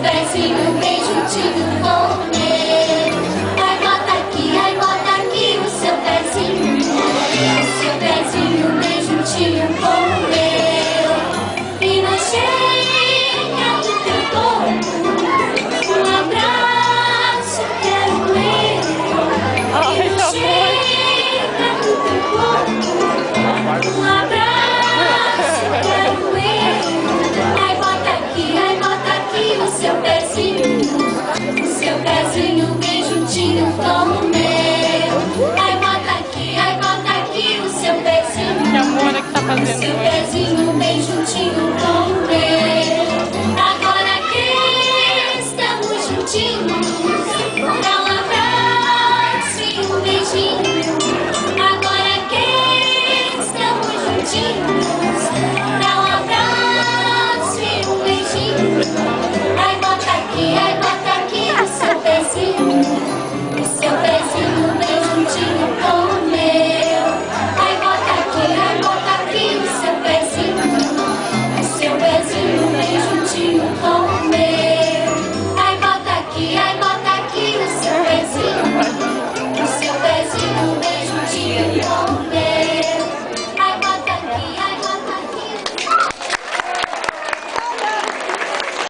pezinho bem juntinho com o meu. Ai, bota aqui o seu pezinho. O seu pezinho bem juntinho com o meu. E não chega do teu corpo, um abraço quero eu. E não chega do teu corpo, um abraço quero eu. Ai, bota aqui o seu pezinho bem juntinho com o meu. Ai, bota aqui o seu pezinho. Que amor é que tá fazendo Seu hoje? pezinho bem juntinho com o meu. Agora que estamos juntinhos,